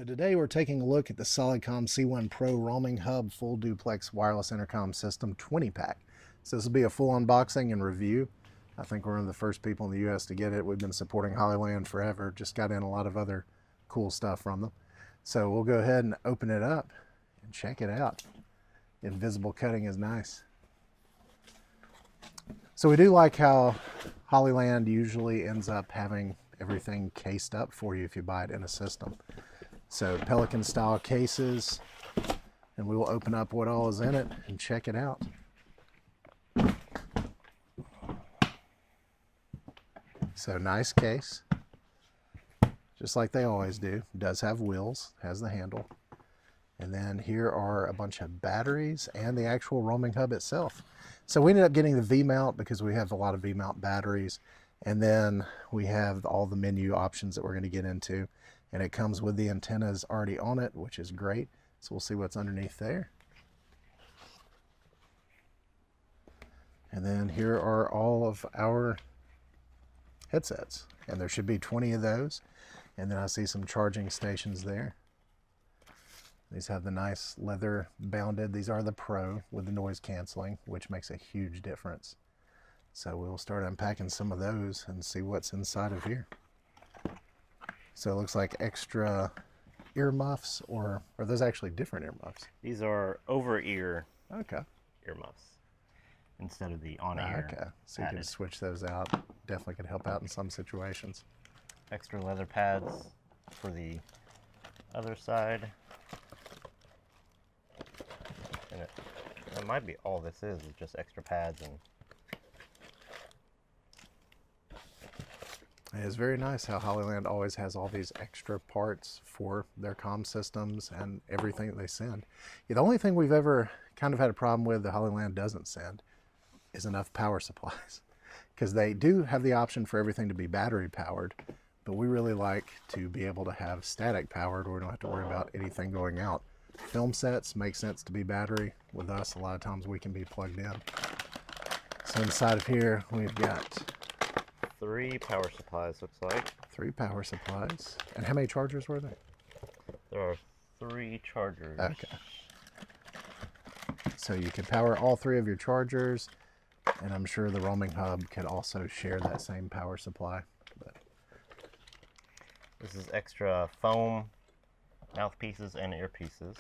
So today we're taking a look at the Solidcom C1 Pro Roaming Hub Full Duplex Wireless Intercom System 20 pack. So this will be a full unboxing and review. I think we're one of the first people in the US to get it. We've been supporting Hollyland forever, just got in a lot of other cool stuff from them. So we'll go ahead and open it up and check it out. Invisible cutting is nice. So we do like how Hollyland usually ends up having everything cased up for you if you buy it in a system. So Pelican style cases, and we will open up what all is in it and check it out. So nice case, just like they always do. It does have wheels, has the handle. And then here are a bunch of batteries and the actual roaming hub itself. So we ended up getting the V-mount because we have a lot of V-mount batteries. And then we have all the menu options that we're going to get into. And it comes with the antennas already on it, which is great. So we'll see what's underneath there. And then here are all of our headsets. And there should be 20 of those. And then I see some charging stations there. These have the nice leather bounded. These are the Pro with the noise canceling, which makes a huge difference. So we'll start unpacking some of those and see what's inside of here. So it looks like extra earmuffs, or are those actually different earmuffs? These are over-ear earmuffs instead of the on-ear. Okay, so you can switch those out. Definitely could help out in some situations. Extra leather pads for the other side. And it might be all this is just extra pads. And it is very nice how Hollyland always has all these extra parts for their comm systems and everything that they send. The only thing we've ever kind of had a problem with that Hollyland doesn't send is enough power supplies, because they do have the option for everything to be battery powered, but we really like to be able to have static powered where we don't have to worry about anything going out. Film sets make sense to be battery. With us, a lot of times we can be plugged in. So inside of here, we've got 3 power supplies, looks like. 3 power supplies. And how many chargers were there? There are 3 chargers. Okay. So you can power all 3 of your chargers, and I'm sure the roaming hub could also share that same power supply. But this is extra foam mouthpieces and earpieces.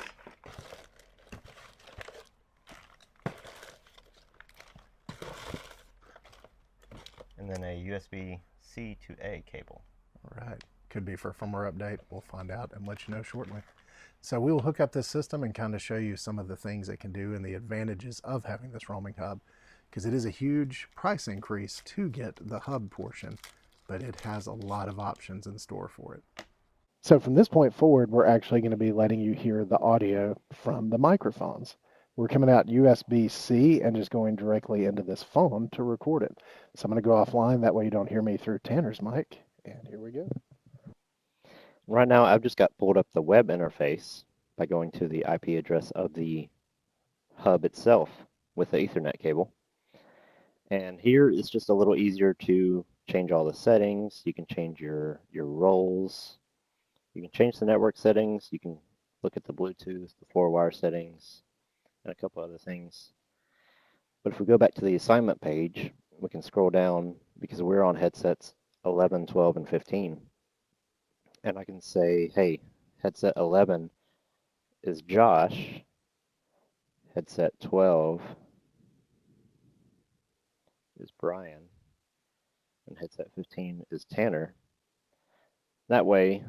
And then a USB-C to A cable. All right. Could be for a firmware update. We'll find out and let you know shortly. So we will hook up this system and kind of show you some of the things it can do and the advantages of having this roaming hub, because it is a huge price increase to get the hub portion, but it has a lot of options in store for it. So from this point forward, we're actually going to be letting you hear the audio from the microphones. We're coming out USB-C and just going directly into this phone to record it. So I'm going to go offline. That way you don't hear me through Tanner's mic. And here we go. Right now, I've just got pulled up the web interface by going to the IP address of the hub itself with the Ethernet cable. And here it's just a little easier to change all the settings. You can change your roles. You can change the network settings. You can look at the Bluetooth, the floor wire settings, and a couple other things. But if we go back to the assignment page, we can scroll down because we're on headsets 11, 12, and 15. And I can say, hey, headset 11 is Josh, headset 12 is Brian, and headset 15 is Tanner. That way,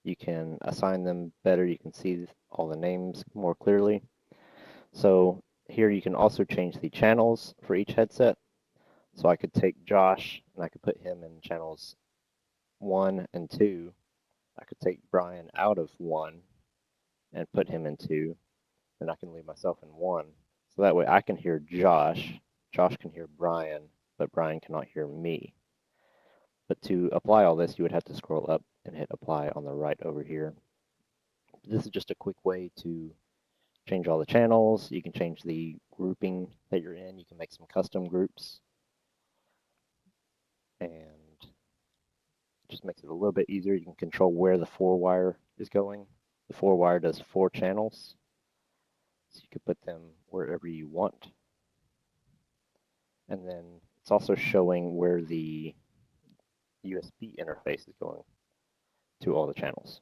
you can assign them better. You can see all the names more clearly. So here you can also change the channels for each headset. So I could take Josh and I could put him in channels 1 and 2. I could take Brian out of 1 and put him in 2. And I can leave myself in 1. So that way I can hear Josh. Josh can hear Brian, but Brian cannot hear me. But to apply all this, you would have to scroll up and hit apply on the right over here. This is just a quick way to change all the channels. You can change the grouping that you're in. You can make some custom groups. And Just makes it a little bit easier. You can control where the 4-wire is going. The 4-wire does 4 channels, so you could put them wherever you want. And then it's also showing where the USB interface is going to all the channels.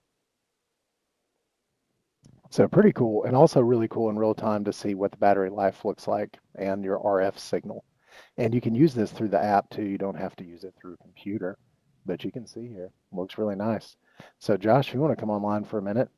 So pretty cool, and also really cool in real time to see what the battery life looks like and your RF signal. And you can use this through the app too. You don't have to use it through a computer, but you can see here. Looks really nice. So Josh, if you want to come online for a minute,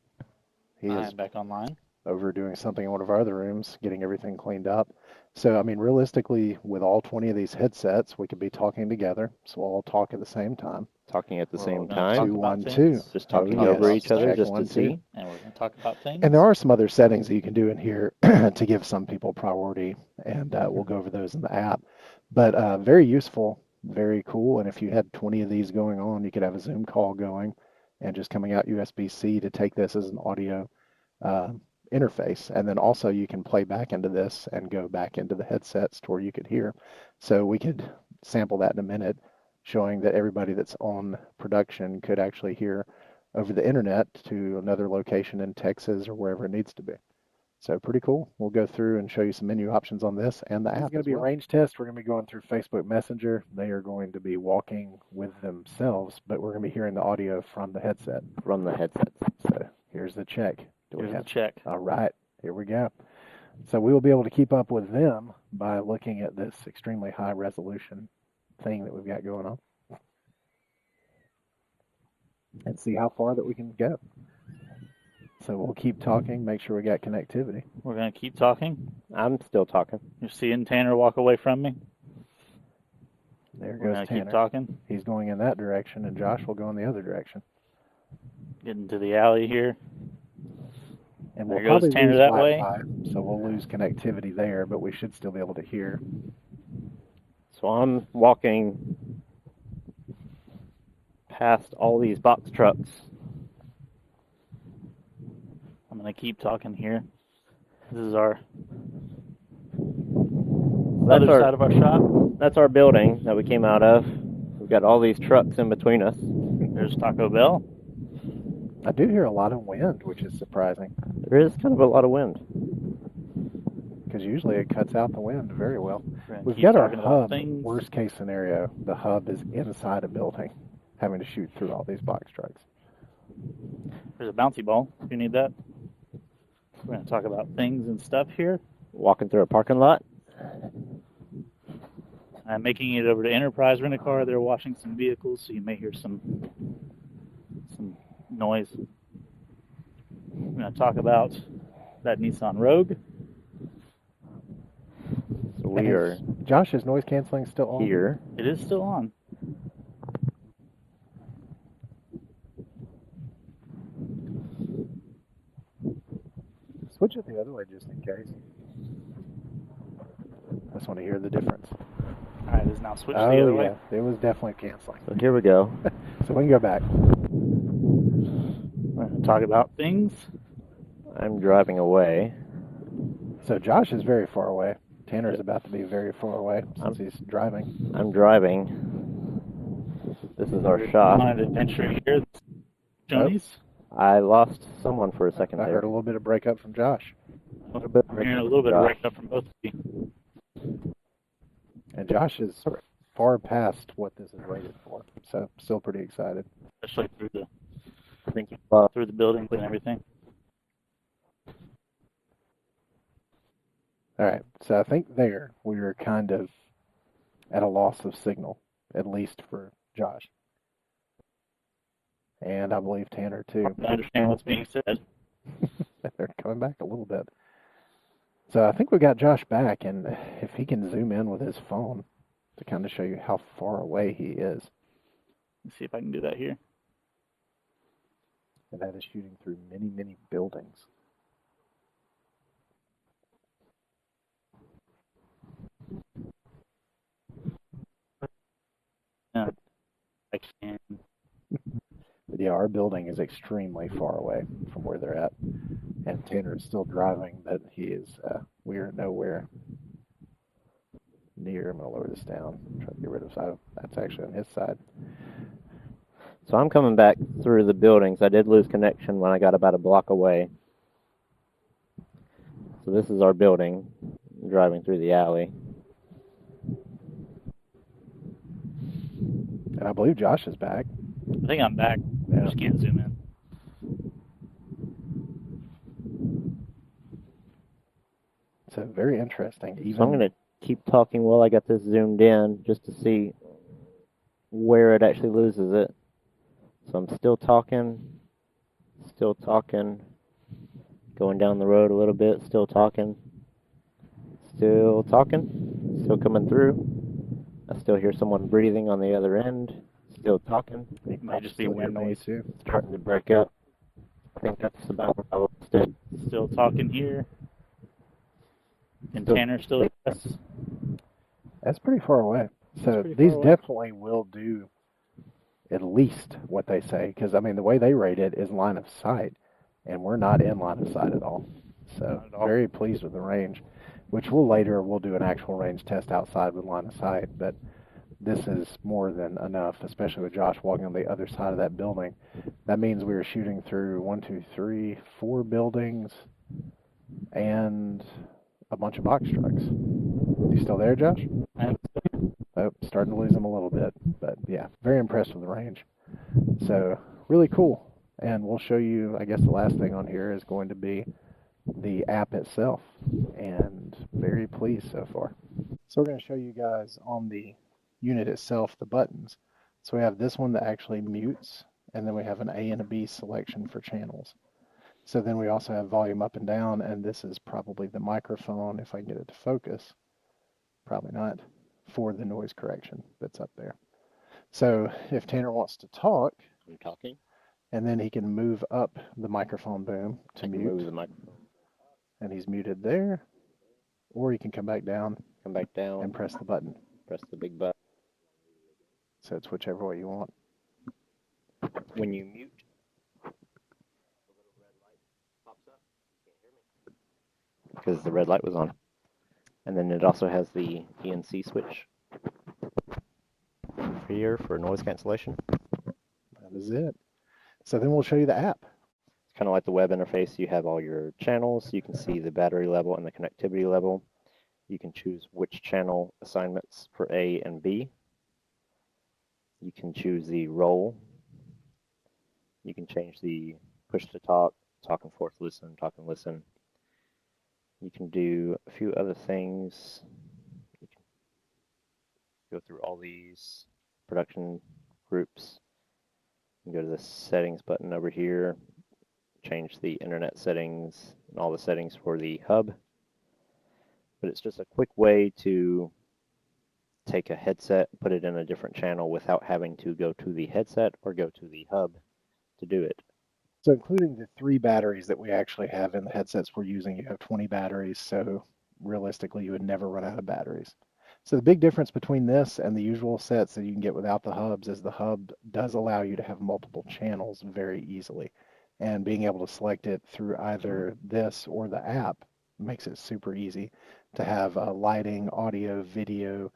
he I is am back online. over doing something in one of our other rooms, getting everything cleaned up. So, I mean, realistically, with all 20 of these headsets, we could be talking together. So we'll all talk at the same time. Talking at the We're all same gonna time. talk 2, about 1, 2. things. Just talking Oh, over yes. each other Check just 1, to 2. see. And we're going to talk about things. And there are some other settings that you can do in here to give some people priority, and we'll go over those in the app. But very useful, very cool. And if you had 20 of these going on, you could have a Zoom call going and just coming out USB-C to take this as an audio interface. And then also you can play back into this and go back into the headsets to where you could hear. So we could sample that in a minute, showing that everybody that's on production could actually hear over the internet to another location in Texas or wherever it needs to be. So pretty cool. We'll go through and show you some menu options on this and the app. It's going to be a range test. We're going to be going through Facebook Messenger. They are going to be walking with themselves, but we're going to be hearing the audio from the headset. From the headsets. So here's the check. Here's the check. All right, here we go. So we will be able to keep up with them by looking at this extremely high resolution thing that we've got going on and see how far that we can go. So we'll keep talking, make sure we got connectivity. We're going to keep talking. I'm still talking. You're seeing Tanner walk away from me. There We're goes going to Tanner. keep talking. He's going in that direction, and Josh will go in the other direction. Getting to the alley here. And There we'll goes probably Tanner lose that way. Wi-Fi, so we'll lose connectivity there, but we should still be able to hear. So I'm walking past all these box trucks. I'm going to keep talking here. This is our That's other our, side of our shop. that's our building that we came out of. We've got all these trucks in between us. There's Taco Bell. I do hear a lot of wind, which is surprising, There is kind of a lot of wind. because usually it cuts out the wind very well. We're gonna We've keep got our talking about hub, things. worst case scenario, the hub is inside a building, having to shoot through all these box trucks. There's a bouncy ball if you need that. We're going to talk about things and stuff here. Walking through a parking lot. I'm making it over to Enterprise Rent-A-Car. They're washing some vehicles, so you may hear some noise. We're going to talk about that Nissan Rogue. So we are Josh, is noise canceling still on? here. It is still on. Switch it the other way just in case. I just want to hear the difference. All right, it's now switched the Oh, other yeah, way. it was definitely canceling. So here we go. So we can go back. We're going to talk about things. I'm driving away. So Josh is very far away. Tanner's about to be very far away since he's driving. I'm driving. This is our shop. On an adventure here. Johnny's. I lost someone for a second I there. heard a little bit of breakup from Josh. I'm hearing a little bit of breakup from both of you. And Josh is far past what this is rated for. So still pretty excited. Especially through the Well, through the buildings and everything. All right. So I think there we were kind of at a loss of signal, at least for Josh. And I believe Tanner too. I understand what's being said. They're coming back a little bit. So I think we got Josh back, and if he can zoom in with his phone to kind of show you how far away he is. Let's see if I can do that here. And that is shooting through many, many buildings. Yeah, I can. But yeah, our building is extremely far away from where they're at. And Tanner is still driving, but he is, we are nowhere near. I'm going to lower this down, try to get rid of side. That's actually on his side. So I'm coming back through the buildings. I did lose connection when I got about a block away. So this is our building, driving through the alley. And I believe Josh is back. I think I'm back. I Yeah. just can't zoom in. So very interesting. So I'm going to keep talking while I got this zoomed in just to see where it actually loses it. So I'm still talking, going down the road a little bit, still talking, still coming through. I still hear someone breathing on the other end, still talking. It might just be wind noise. too. Starting to break up. I think that's about where I lost it. Still talking here. And Still- Tanner still yes. That's pretty far away. So pretty these far away. definitely will do at least what they say, because I mean the way they rate it is line of sight, and we're not in line of sight at all. So Not at all. very pleased with the range, which we'll do an actual range test outside with line of sight, but this is more than enough, especially with Josh walking on the other side of that building. That means we were shooting through 1, 2, 3, 4 buildings and a bunch of box trucks. You still there, Josh? Oh, starting to lose them a little bit, but yeah, very impressed with the range. So really cool. And we'll show you, I guess the last thing on here is going to be the app itself, and very pleased so far. So we're going to show you guys on the unit itself the buttons. So we have this one that actually mutes, and then we have an A and a B selection for channels. So then we also have volume up and down, and this is probably the microphone, if I can get it to focus. Probably not, for the noise correction that's up there. So if Tanner wants to talk, I'm talking. and then he can move up the microphone boom to mute, Move the microphone. and he's muted there, or he can come back down Come back down. and press the button. Press the big button. So it's whichever way you want. When you mute, because the red light was on. And then it also has the ENC switch here for noise cancellation. That is it. So then we'll show you the app. It's kind of like the web interface. You have all your channels. You can see the battery level and the connectivity level. You can choose which channel assignments for A and B. You can choose the role. You can change the push to talk, talk and forth listen, talk and listen. You can do a few other things. You can go through all these production groups. You can go to the settings button over here, change the internet settings and all the settings for the hub. But it's just a quick way to take a headset, put it in a different channel without having to go to the headset or go to the hub to do it. So including the 3 batteries that we actually have in the headsets we're using, you have 20 batteries, so realistically you would never run out of batteries. So the big difference between this and the usual sets that you can get without the hubs is the hub does allow you to have multiple channels very easily. And being able to select it through either this or the app makes it super easy to have lighting, audio, video,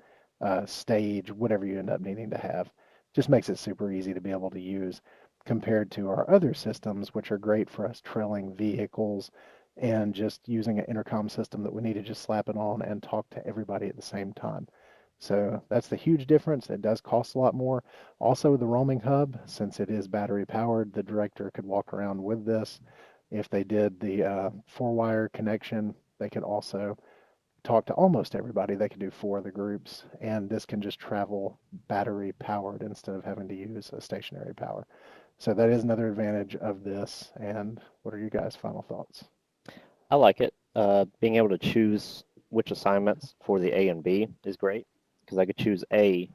stage, whatever you end up needing to have. Just makes it super easy to be able to use compared to our other systems, which are great for us trailing vehicles and just using an intercom system that we need to just slap it on and talk to everybody at the same time. So that's the huge difference. It does cost a lot more. Also, the roaming hub, since it is battery powered, the director could walk around with this. If they did the 4-wire connection, they could also talk to almost everybody. They could do 4 of the groups, and this can just travel battery powered instead of having to use a stationary power. So that is another advantage of this. And what are your guys' final thoughts? I like it. Being able to choose which assignments for the A and B is great because I could choose A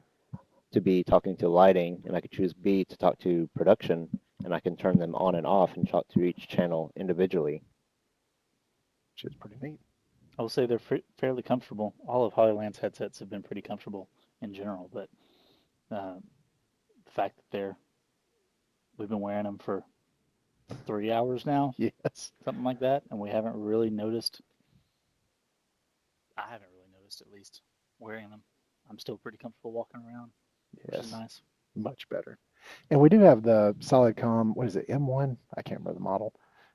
to be talking to lighting and I could choose B to talk to production and I can turn them on and off and talk to each channel individually. Which is pretty neat. I will say they're fairly comfortable. All of Hollyland's headsets have been pretty comfortable in general, but the fact that we've been wearing them for 3 hours now, Yes. something like that, and we haven't really noticed. I haven't really noticed, at least, wearing them. I'm still pretty comfortable walking around, which is Yes. nice. Much better. And we do have the Solidcom, what is it, M1? I can't remember the model,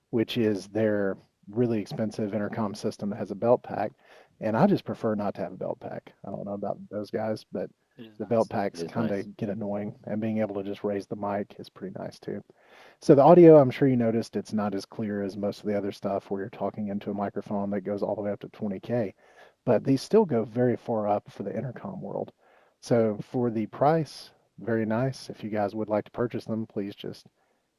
which is their really expensive intercom system that has a belt pack. And I just prefer not to have a belt pack. I don't know about those guys, but It is the nice. belt packs It is kind nice. of get annoying, and being able to just raise the mic is pretty nice too. So the audio, I'm sure you noticed, it's not as clear as most of the other stuff where you're talking into a microphone that goes all the way up to 20K, but these still go very far up for the intercom world. So for the price, very nice. If you guys would like to purchase them, please just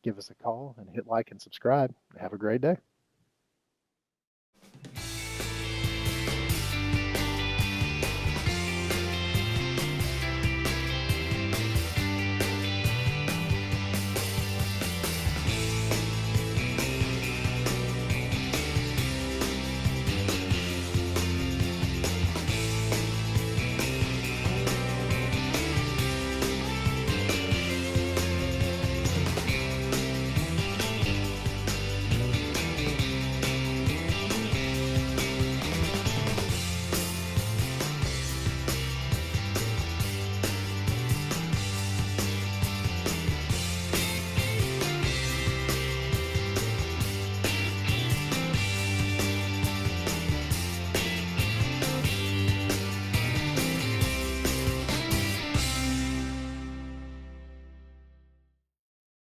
give us a call and hit like and subscribe. Have a great day.